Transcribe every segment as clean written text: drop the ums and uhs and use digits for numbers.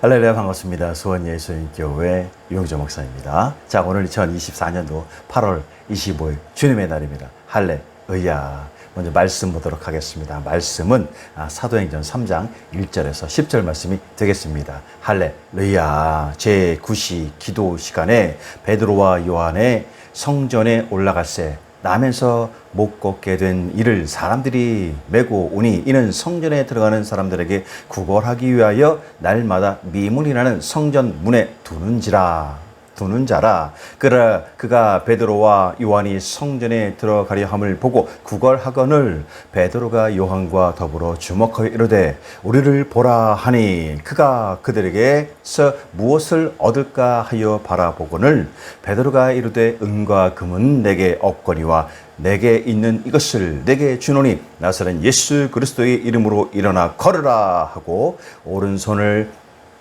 할렐루야, 반갑습니다. 수원예수님교회 유영조 목사입니다. 자, 오늘 2024년도 8월 25일 주님의 날입니다. 할렐루야. 먼저 말씀 보도록 하겠습니다. 말씀은 사도행전 3장 1절에서 10절 말씀이 되겠습니다. 할렐루야. 제9시 기도 시간에 베드로와 요한의 성전에 올라갈새 나면서 못 걷게 된 이를 사람들이 메고 오니 이는 성전에 들어가는 사람들에게 구걸하기 위하여 날마다 미문이 나는 성전 문에 두는 자라. 그가 베드로와 요한이 성전에 들어가려 함을 보고 구걸하거늘 베드로가 요한과 더불어 주목하여 이르되 우리를 보라 하니 그가 그들에게서 무엇을 얻을까 하여 바라보거늘 베드로가 이르되 은과 금은 내게 없거니와 내게 있는 이것을 내게 주노니 나사렛 예수 그리스도의 이름으로 일어나 걸으라 하고 오른손을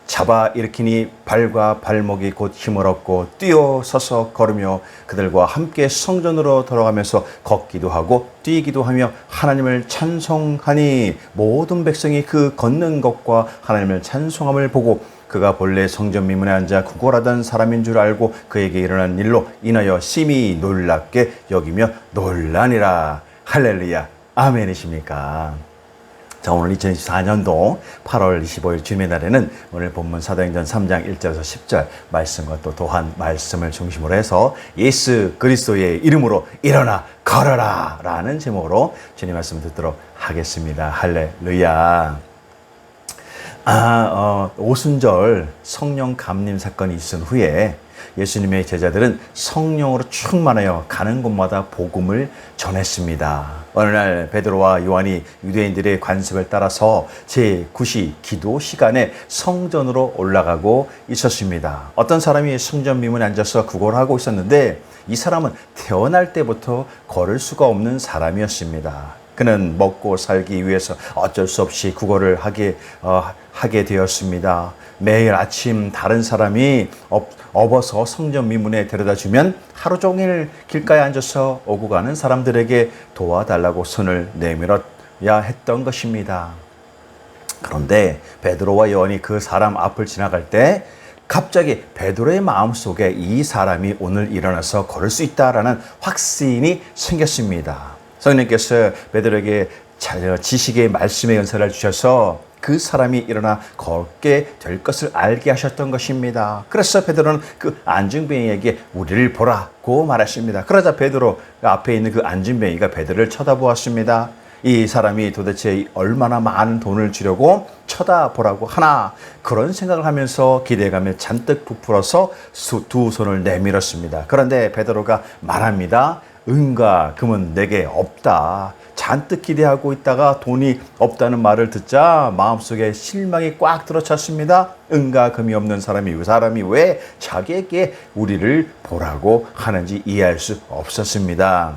잡아 일으키니 발과 발목이 곧 힘을 얻고 뛰어 서서 걸으며 그들과 함께 성전으로 들어가면서 걷기도 하고 뛰기도 하며 하나님을 찬송하니 모든 백성이 그 걷는 것과 하나님을 찬송함을 보고 그가 본래 성전 미문에 앉아 구걸하던 사람인 줄 알고 그에게 일어난 일로 인하여 심히 놀랍게 여기며 놀라니라. 할렐루야. 아멘이십니까? 자, 오늘 2024년도 8월 25일 주님의 날에는 오늘 본문 사도행전 3장 1절에서 10절 말씀과 또 또한 말씀을 중심으로 해서 예수 그리스도의 이름으로 일어나 걸어라 라는 제목으로 주님 말씀 듣도록 하겠습니다. 할렐루야. 오순절 성령 감림 사건이 있은 후에 예수님의 제자들은 성령으로 충만하여 가는 곳마다 복음을 전했습니다. 어느 날 베드로와 요한이 유대인들의 관습을 따라서 제9시 기도 시간에 성전으로 올라가고 있었습니다. 어떤 사람이 성전 미문에 앉아서 구걸을 하고 있었는데 이 사람은 태어날 때부터 걸을 수가 없는 사람이었습니다. 그는 먹고 살기 위해서 어쩔 수 없이 구걸을 하게 되었습니다. 매일 아침 다른 사람이 업어서 성전 미문에 데려다 주면 하루 종일 길가에 앉아서 오고 가는 사람들에게 도와달라고 손을 내밀어야 했던 것입니다. 그런데 베드로와 요한이 그 사람 앞을 지나갈 때 갑자기 베드로의 마음속에 이 사람이 오늘 일어나서 걸을 수 있다라는 확신이 생겼습니다. 성령께서 베드로에게 지식의 말씀의 은사를 주셔서 그 사람이 일어나 걷게 될 것을 알게 하셨던 것입니다. 그래서 베드로는 그 안중뱅이에게 우리를 보라고 말했습니다. 그러자 베드로 앞에 있는 그 안중뱅이가 베드로를 쳐다보았습니다. 이 사람이 도대체 얼마나 많은 돈을 주려고 쳐다보라고 하나, 그런 생각을 하면서 기대감에 잔뜩 부풀어서 두 손을 내밀었습니다. 그런데 베드로가 말합니다. 은과 금은 내게 없다. 잔뜩 기대하고 있다가 돈이 없다는 말을 듣자 마음속에 실망이 꽉 들어찼습니다. 은과 금이 없는 사람이 왜 자기에게 우리를 보라고 하는지 이해할 수 없었습니다.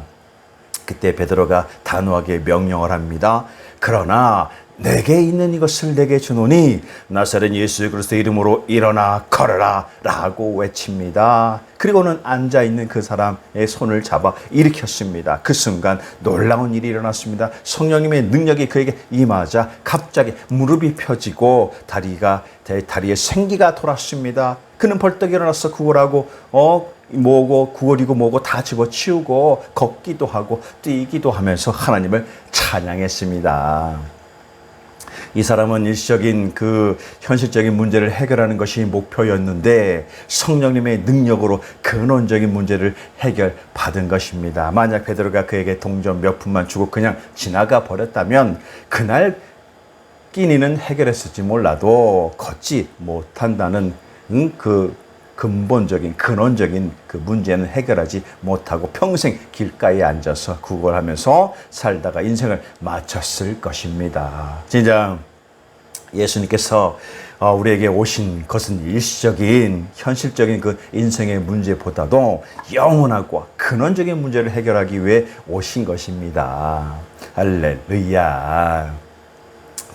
그때 베드로가 단호하게 명령을 합니다. 그러나 내게 있는 이것을 내게 주노니 나사렛 예수 그리스도의 이름으로 일어나 걸어라 라고 외칩니다. 그리고는 앉아있는 그 사람의 손을 잡아 일으켰습니다. 그 순간 놀라운 일이 일어났습니다. 성령님의 능력이 그에게 임하자 갑자기 무릎이 펴지고 다리에 생기가 돌았습니다. 그는 벌떡 일어나서 구걸하고 구걸이고 뭐고 다 집어치우고 걷기도 하고 뛰기도 하면서 하나님을 찬양했습니다. 이 사람은 일시적인 그 현실적인 문제를 해결하는 것이 목표였는데 성령님의 능력으로 근원적인 문제를 해결받은 것입니다. 만약 베드로가 그에게 동전 몇 푼만 주고 그냥 지나가 버렸다면 그날 끼니는 해결했을지 몰라도 걷지 못한다는 그 근원적인 그 문제는 해결하지 못하고 평생 길가에 앉아서 구걸하면서 살다가 인생을 마쳤을 것입니다. 진짜 예수님께서 우리에게 오신 것은 일시적인 현실적인 그 인생의 문제보다도 영원하고 근원적인 문제를 해결하기 위해 오신 것입니다. 할렐루야.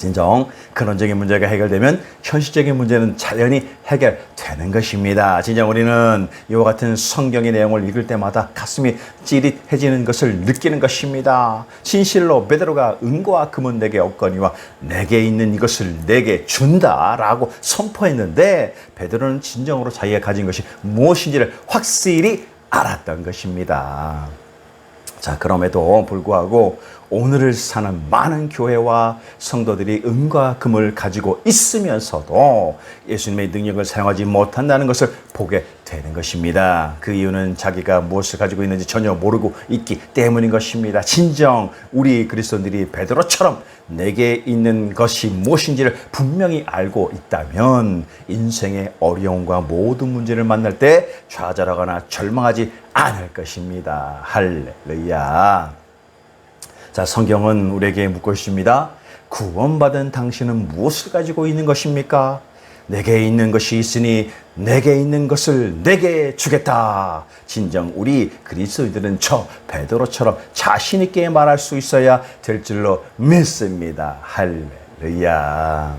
진정 근원적인 문제가 해결되면 현실적인 문제는 자연히 해결되는 것입니다. 진정 우리는 이와 같은 성경의 내용을 읽을 때마다 가슴이 찌릿해지는 것을 느끼는 것입니다. 진실로 베드로가 은과 금은 내게 없거니와 내게 있는 이것을 내게 준다라고 선포했는데 베드로는 진정으로 자기가 가진 것이 무엇인지를 확실히 알았던 것입니다. 자, 그럼에도 불구하고 오늘을 사는 많은 교회와 성도들이 은과 금을 가지고 있으면서도 예수님의 능력을 사용하지 못한다는 것을 보게 되는 것입니다. 그 이유는 자기가 무엇을 가지고 있는지 전혀 모르고 있기 때문인 것입니다. 진정 우리 그리스도인들이 베드로처럼 내게 있는 것이 무엇인지를 분명히 알고 있다면 인생의 어려움과 모든 문제를 만날 때 좌절하거나 절망하지 않을 것입니다. 할렐루야. 자, 성경은 우리에게 묻고 있습니다. 구원받은 당신은 무엇을 가지고 있는 것입니까? 내게 있는 것이 있으니 내게 있는 것을 내게 주겠다. 진정 우리 그리스도인들은 저 베드로처럼 자신 있게 말할 수 있어야 될 줄로 믿습니다. 할렐루야.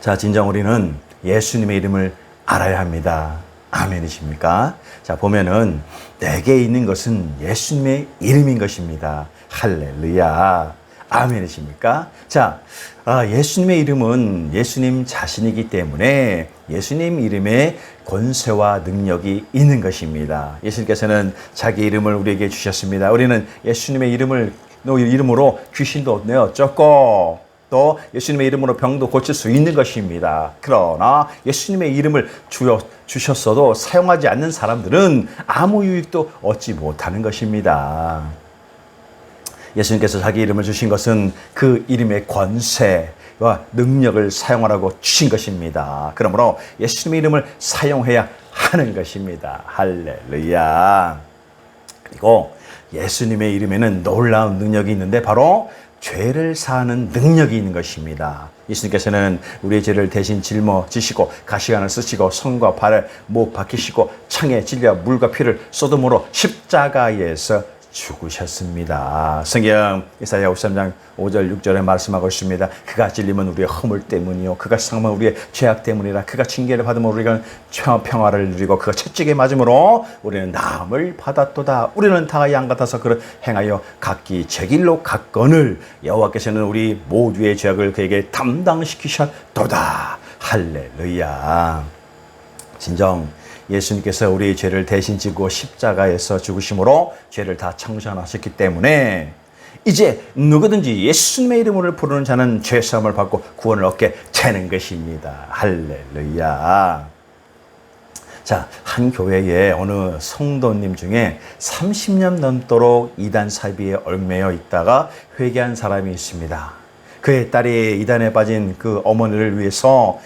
자, 진정 우리는 예수님의 이름을 알아야 합니다. 아멘이십니까? 자, 보면은 내게 있는 것은 예수님의 이름인 것입니다. 할렐루야. 아멘이십니까? 자, 예수님의 이름은 예수님 자신이기 때문에 예수님 이름에 권세와 능력이 있는 것입니다. 예수님께서는 자기 이름을 우리에게 주셨습니다. 우리는 예수님의 이름으로 귀신도 내어쫓고 또 예수님의 이름으로 병도 고칠 수 있는 것입니다. 그러나 예수님의 이름을 주셨어도 사용하지 않는 사람들은 아무 유익도 얻지 못하는 것입니다. 예수님께서 자기 이름을 주신 것은 그 이름의 권세와 능력을 사용하라고 주신 것입니다. 그러므로 예수님의 이름을 사용해야 하는 것입니다. 할렐루야. 그리고 예수님의 이름에는 놀라운 능력이 있는데 바로 죄를 사하는 능력이 있는 것입니다. 예수님께서는 우리의 죄를 대신 짊어지시고 가시관을 쓰시고 손과 발을 못 박히시고 창에 질려 물과 피를 쏟음으로 십자가에서 죽으셨습니다. 성경 이사야 53장 5절 6절에 말씀하고 있습니다. 그가 찔림은 우리의 허물 때문이요 그가 상함은 우리의 죄악 때문이라. 그가 징계를 받으면 우리가 평화를 누리고 그가 채찍에 맞음으로 우리는 나음을 받았도다. 우리는 다 양 같아서 그를 행하여 각기 제 길로 갔거늘 여호와께서는 우리 모두의 죄악을 그에게 담당시키셨도다. 할렐루야. 진정 예수님께서 우리의 죄를 대신 지고 십자가에서 죽으심으로 죄를 다 청산하셨기 때문에 이제 누구든지 예수님의 이름을 부르는 자는 죄사함을 받고 구원을 얻게 되는 것입니다. 할렐루야. 자, 한 교회에 어느 성도님 중에 30년 넘도록 이단 사이비에 얽매여 있다가 회개한 사람이 있습니다. 그의 딸이 이단에 빠진 그 어머니를 위해서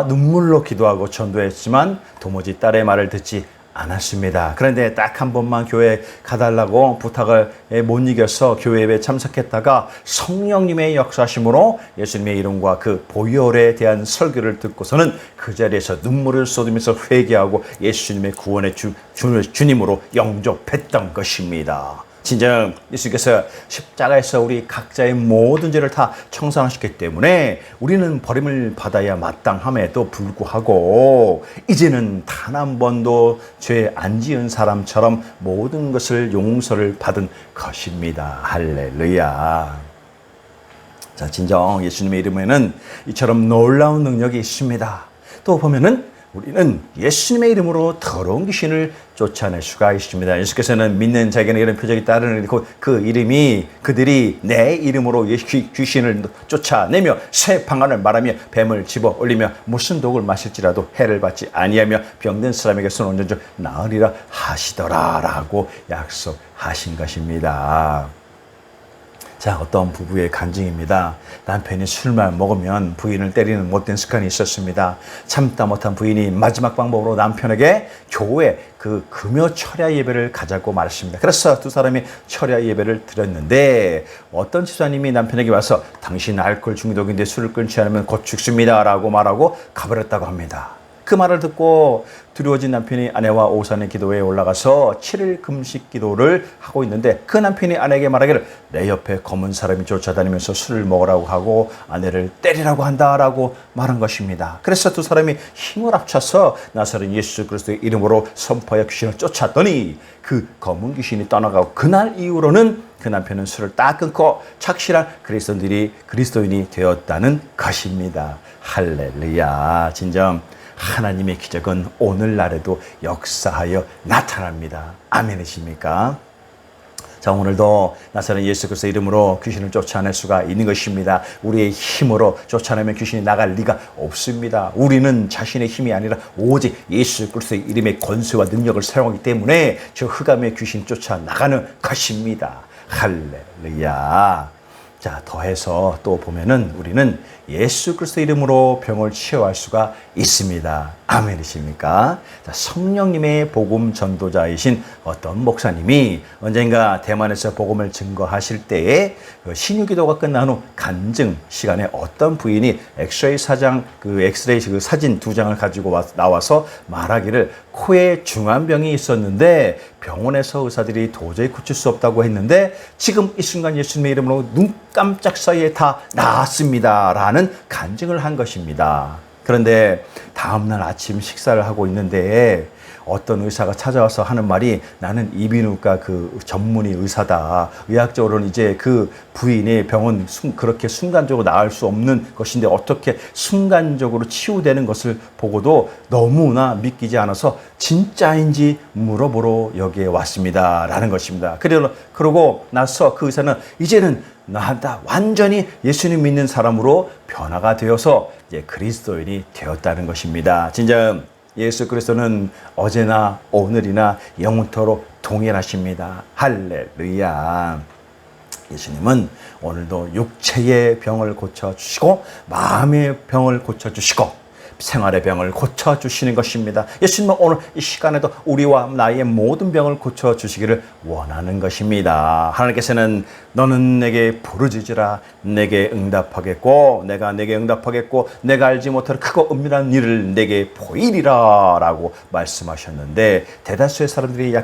눈물로 기도하고 전도했지만 도무지 딸의 말을 듣지 않았습니다. 그런데 딱 한 번만 교회에 가달라고 부탁을 못 이겨서 교회 예배에 참석했다가 성령님의 역사심으로 예수님의 이름과 그 보혈에 대한 설교를 듣고서는 그 자리에서 눈물을 쏟으면서 회개하고 예수님의 구원의 주님으로 영접했던 것입니다. 진정 예수께서 십자가에서 우리 각자의 모든 죄를 다 청산하셨기 때문에 우리는 버림을 받아야 마땅함에도 불구하고 이제는 단 한 번도 죄 안 지은 사람처럼 모든 것을 용서를 받은 것입니다. 할렐루야. 자, 진정 예수님의 이름에는 이처럼 놀라운 능력이 있습니다. 또 보면은 우리는 예수님의 이름으로 더러운 귀신을 쫓아낼 수가 있습니다. 예수께서는 믿는 자에게는 이런 표적이 따르는 그 이름이 그들이 내 이름으로 귀신을 쫓아내며 새 방언을 말하며 뱀을 집어 올리며 무슨 독을 마실지라도 해를 받지 아니하며 병든 사람에게 손 얹은 줄 나으리라 하시더라라고 약속하신 것입니다. 자, 어떤 부부의 간증입니다. 남편이 술만 먹으면 부인을 때리는 못된 습관이 있었습니다. 참다 못한 부인이 마지막 방법으로 남편에게 교회 그 금요 철야 예배를 가자고 말했습니다. 그래서 두 사람이 철야 예배를 드렸는데 어떤 집사님이 남편에게 와서 당신 알코올 중독인데 술을 끊지 않으면 곧 죽습니다 라고 말하고 가버렸다고 합니다. 그 말을 듣고 두려워진 남편이 아내와 오산의 기도회에 올라가서 7일 금식 기도를 하고 있는데 그 남편이 아내에게 말하기를 내 옆에 검은 사람이 쫓아다니면서 술을 먹으라고 하고 아내를 때리라고 한다라고 말한 것입니다. 그래서 두 사람이 힘을 합쳐서 나사렛 예수 그리스도의 이름으로 선포하여 귀신을 쫓았더니 그 검은 귀신이 떠나가고 그날 이후로는 그 남편은 술을 딱 끊고 착실한 그리스도인이 되었다는 것입니다. 할렐루야. 진정 하나님의 기적은 오늘날에도 역사하여 나타납니다. 아멘이십니까? 자, 오늘도 나사렛 예수 그리스도 이름으로 귀신을 쫓아낼 수가 있는 것입니다. 우리의 힘으로 쫓아내면 귀신이 나갈 리가 없습니다. 우리는 자신의 힘이 아니라 오직 예수 그리스도의 이름의 권세와 능력을 사용하기 때문에 저 흑암의 귀신 쫓아나가는 것입니다. 할렐루야. 자, 더해서 또 보면은 우리는 예수 그리스도 이름으로 병을 치유할 수가 있습니다. 아멘이십니까? 자, 성령님의 복음 전도자이신 어떤 목사님이 언젠가 대만에서 복음을 증거하실 때에 그 신유기도가 끝난 후 간증 시간에 어떤 부인이 엑스레이 사진 2장을 가지고 나와서 말하기를 코에 중환병이 있었는데 병원에서 의사들이 도저히 고칠 수 없다고 했는데 지금 이 순간 예수님의 이름으로 눈 깜짝 사이에 다 나았습니다 라는 간증을 한 것입니다. 그런데 다음날 아침 식사를 하고 있는데 어떤 의사가 찾아와서 하는 말이 나는 이비인후과 그 전문의 의사다. 의학적으로는 이제 그 부인의 병은 그렇게 순간적으로 나을 수 없는 것인데 어떻게 순간적으로 치유되는 것을 보고도 너무나 믿기지 않아서 진짜인지 물어보러 여기에 왔습니다. 라는 것입니다. 그러고 나서 그 의사는 이제는 나 완전히 예수님 믿는 사람으로 변화가 되어서 이제 그리스도인이 되었다는 것입니다. 진짜 예수 그리스도는 어제나 오늘이나 영원토록 동일하십니다. 할렐루야. 예수님은 오늘도 육체의 병을 고쳐주시고 마음의 병을 고쳐주시고 생활의 병을 고쳐주시는 것입니다. 예수님은 오늘 이 시간에도 우리와 나의 모든 병을 고쳐주시기를 원하는 것입니다. 하나님께서는 너는 내게 부르짖으라 내게 응답하겠고 내가 내게 응답하겠고 내가 알지 못할 크고 은밀한 일을 내게 보이리라 라고 말씀하셨는데 대다수의 사람들이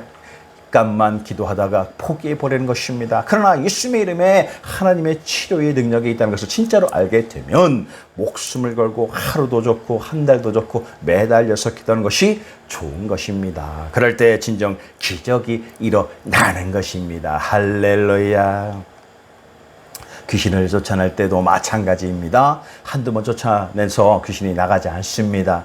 잠깐만 기도하다가 포기해버리는 것입니다. 그러나 예수님의 이름에 하나님의 치료의 능력이 있다는 것을 진짜로 알게 되면 목숨을 걸고 하루도 좋고 한 달도 좋고 매달려서 기도하는 것이 좋은 것입니다. 그럴 때 진정 기적이 일어나는 것입니다. 할렐루야. 귀신을 쫓아낼 때도 마찬가지입니다. 한두 번 쫓아내서 귀신이 나가지 않습니다.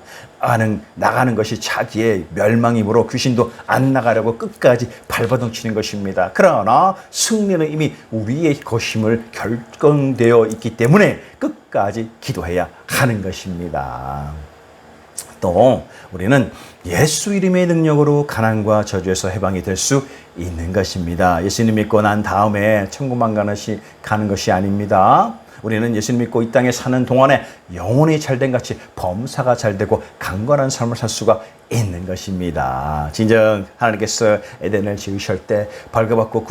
나가는 것이 자기의 멸망이므로 귀신도 안 나가려고 끝까지 발버둥치는 것입니다. 그러나 승리는 이미 우리의 것임을 결정되어 있기 때문에 끝까지 기도해야 하는 것입니다. 또 우리는 예수 이름의 능력으로 가난과 저주에서 해방이 될 수 있는 것입니다. 예수님 믿고 난 다음에 천국만 가는 것이 아닙니다. 우리는 예수님 믿고 이 땅에 사는 동안에 영혼이 잘된 같이 범사가 잘되고 강건한 삶을 살 수가 있는 것입니다. 진정 하나님께서 에덴을 지으실 때 벌거벗고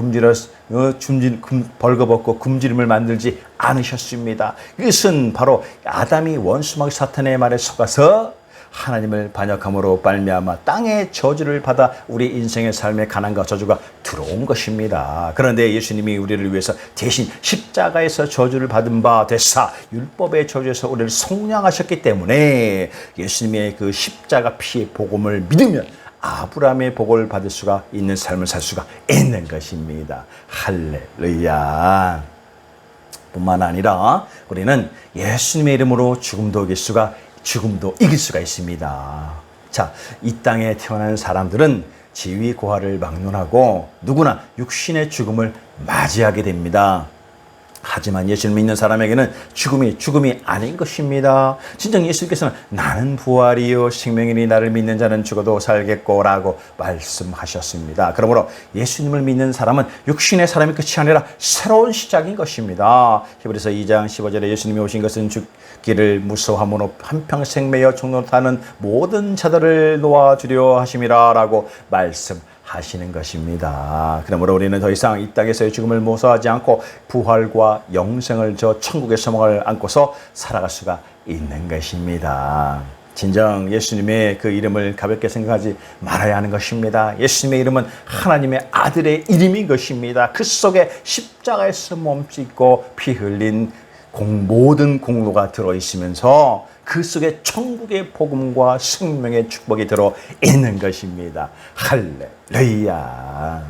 굶주림을 만들지 않으셨습니다. 이것은 바로 아담이 원수마귀 사탄의 말에 속아서 하나님을 반역함으로 말미암아 땅의 저주를 받아 우리 인생의 삶에 가난과 저주가 들어온 것입니다. 그런데 예수님이 우리를 위해서 대신 십자가에서 저주를 받은 바 되사 율법의 저주에서 우리를 속량하셨기 때문에 예수님의 그 십자가 피의 복음을 믿으면 아브라함의 복을 받을 수가 있는 삶을 살 수가 있는 것입니다. 할렐루야. 뿐만 아니라 우리는 예수님의 이름으로 죽음도 이길 수가 있습니다. 자, 이 땅에 태어난 사람들은 지위 고하를 막론하고 누구나 육신의 죽음을 맞이하게 됩니다. 하지만 예수를 믿는 사람에게는 죽음이 아닌 것입니다. 진정 예수님께서는 나는 부활이요 생명이니 나를 믿는 자는 죽어도 살겠고 라고 말씀하셨습니다. 그러므로 예수님을 믿는 사람은 육신의 사람이 끝이 아니라 새로운 시작인 것입니다. 히브리서 2장 15절에 예수님이 오신 것은 죽기를 무서워함으로 한평생 매여 종로로 타는 모든 자들을 놓아주려 하심이라 라고 말씀하시는 것입니다. 그러므로 우리는 더 이상 이 땅에서의 죽음을 무서워하지 않고 부활과 영생을 저 천국의 소망을 안고서 살아갈 수가 있는 것입니다. 진정 예수님의 그 이름을 가볍게 생각하지 말아야 하는 것입니다. 예수님의 이름은 하나님의 아들의 이름인 것입니다. 그 속에 십자가에서 몸짓고 피 흘린 모든 공로가 들어있으면서 그 속에 천국의 복음과 생명의 축복이 들어있는 것입니다. 할렐루야.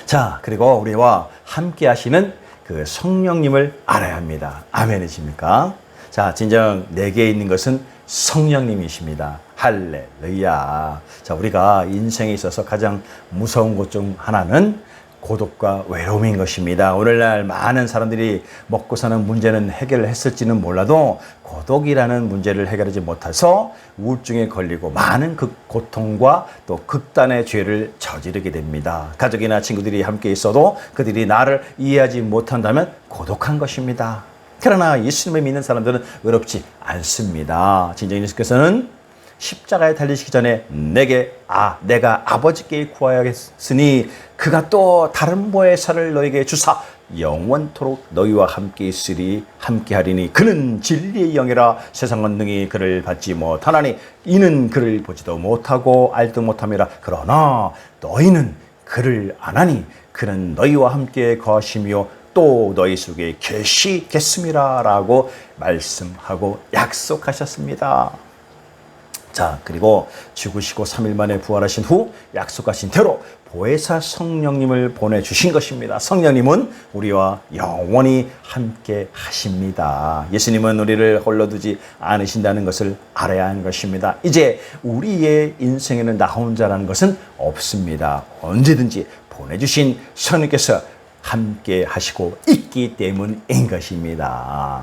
자, 그리고 우리와 함께 하시는 그 성령님을 알아야 합니다. 아멘이십니까? 자, 진정 내게 있는 것은 성령님이십니다. 할렐루야. 자, 우리가 인생에 있어서 가장 무서운 것 중 하나는 고독과 외로움인 것입니다. 오늘날 많은 사람들이 먹고 사는 문제는 해결을 했을지는 몰라도 고독이라는 문제를 해결하지 못해서 우울증에 걸리고 많은 고통과 또 극단의 죄를 저지르게 됩니다. 가족이나 친구들이 함께 있어도 그들이 나를 이해하지 못한다면 고독한 것입니다. 그러나 예수님을 믿는 사람들은 외롭지 않습니다. 진정 예수께서는 십자가에 달리시기 전에 내가 아버지께 구하였으니 그가 또 다른 보혜사를 너에게 주사 영원토록 너희와 함께 있으리 함께하리니 그는 진리의 영이라 세상은 능히 그를 받지 못하나니 이는 그를 보지도 못하고 알지도 못함이라. 그러나 너희는 그를 아나니 그는 너희와 함께 거하시며 또 너희 속에 계시겠음이라 라고 말씀하고 약속하셨습니다. 자, 그리고 죽으시고 3일 만에 부활하신 후 약속하신 대로 보혜사 성령님을 보내주신 것입니다. 성령님은 우리와 영원히 함께 하십니다. 예수님은 우리를 홀로 두지 않으신다는 것을 알아야 하는 것입니다. 이제 우리의 인생에는 나 혼자라는 것은 없습니다. 언제든지 보내주신 성령께서 함께 하시고 있기 때문인 것입니다.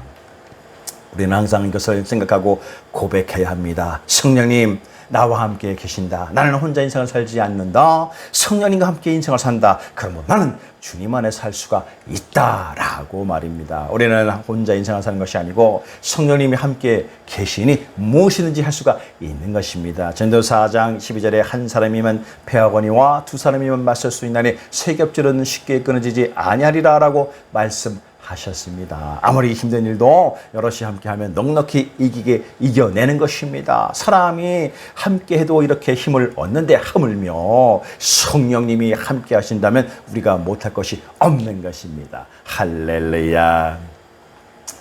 우리는 항상 이것을 생각하고 고백해야 합니다. 성령님, 나와 함께 계신다. 나는 혼자 인생을 살지 않는다. 성령님과 함께 인생을 산다. 그러면 나는 주님 안에 살 수가 있다라고 말입니다. 우리는 혼자 인생을 사는 것이 아니고 성령님이 함께 계시니 무엇이든지 할 수가 있는 것입니다. 전도서 4장 12절에 한 사람이면 패하거니와 두 사람이면 맞설 수 있나니 세 겹줄은 쉽게 끊어지지 아니하리라라고 말씀하셨습니다. 아무리 힘든 일도 여럿이 함께하면 넉넉히 이겨내는 것입니다. 사람이 함께해도 이렇게 힘을 얻는데 하물며 성령님이 함께 하신다면 우리가 못할 것이 없는 것입니다. 할렐루야.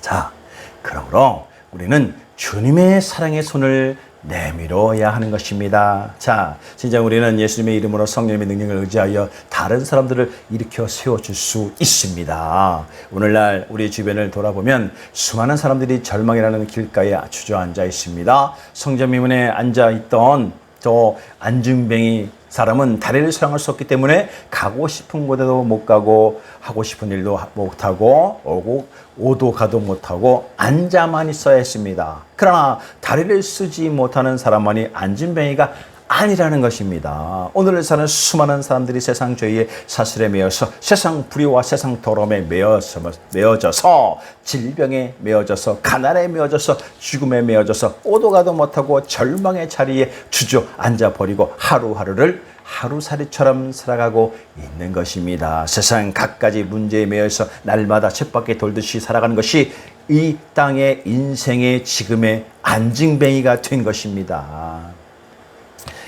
자, 그러므로 우리는 주님의 사랑의 손을 내밀어야 하는 것입니다. 자, 진짜 우리는 예수님의 이름으로 성령님의 능력을 의지하여 다른 사람들을 일으켜 세워줄 수 있습니다. 오늘날 우리 주변을 돌아보면 수많은 사람들이 절망이라는 길가에 주저앉아 있습니다. 성전미문에 앉아있던 저 안중뱅이 사람은 다리를 사용할 수 없기 때문에 가고 싶은 곳에도 못 가고 하고 싶은 일도 못하고 오도 가도 못하고 앉아만 있어야 했습니다. 그러나 다리를 쓰지 못하는 사람만이 안진뱅이가 아니라는 것입니다. 오늘을 사는 수많은 사람들이 세상 죄의 사슬에 매여서 세상 불의와 세상 더러움에 매어져서 질병에 매어져서 가난에 매어져서 죽음에 매어져서 오도 가도 못하고 절망의 자리에 주저앉아 버리고 하루하루를 하루살이처럼 살아가고 있는 것입니다. 세상 갖가지 문제에 매여서 날마다 쳇바퀴 돌듯이 살아가는 것이 이 땅의 인생의 지금의 안징뱅이가 된 것입니다.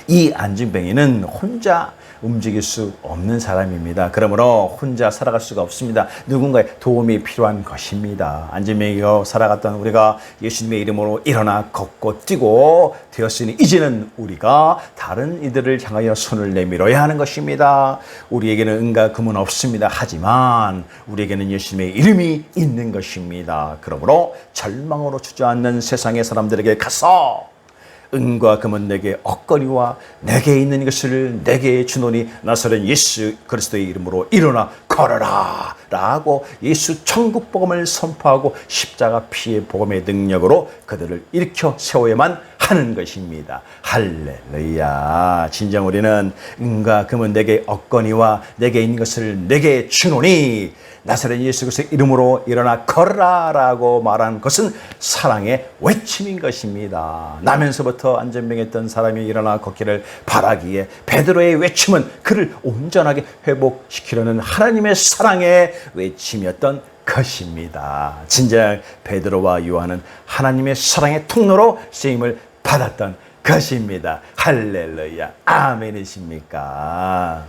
이 안징뱅이는 혼자 움직일 수 없는 사람입니다. 그러므로 혼자 살아갈 수가 없습니다. 누군가의 도움이 필요한 것입니다. 안진뱅이가 살아갔던 우리가 예수님의 이름으로 일어나 걷고 뛰고 되었으니 이제는 우리가 다른 이들을 향하여 손을 내밀어야 하는 것입니다. 우리에게는 은과 금은 없습니다. 하지만 우리에게는 예수님의 이름이 있는 것입니다. 그러므로 절망으로 주저앉는 세상의 사람들에게 가서 은과 금은 내게 얻거니와 내게 있는 것을 내게 주노니 나사렛 예수 그리스도의 이름으로 일어나 걸어라 라고 예수 천국 복음을 선포하고 십자가 피의 복음의 능력으로 그들을 일으켜 세워야만 하는 것입니다. 할렐루야. 진정 우리는 은과 금은 내게 얻거니와 내게 있는 것을 내게 주노니 나사렛 예수 그리스도의 이름으로 일어나 걸어라 라고 말한 것은 사랑의 외침인 것입니다. 나면서부터 안전병했던 사람이 일어나 걷기를 바라기에 베드로의 외침은 그를 온전하게 회복시키려는 하나님의 사랑의 외침이었던 것입니다. 진작 베드로와 요한은 하나님의 사랑의 통로로 쓰임을 받았던 것입니다. 할렐루야. 아멘이십니까?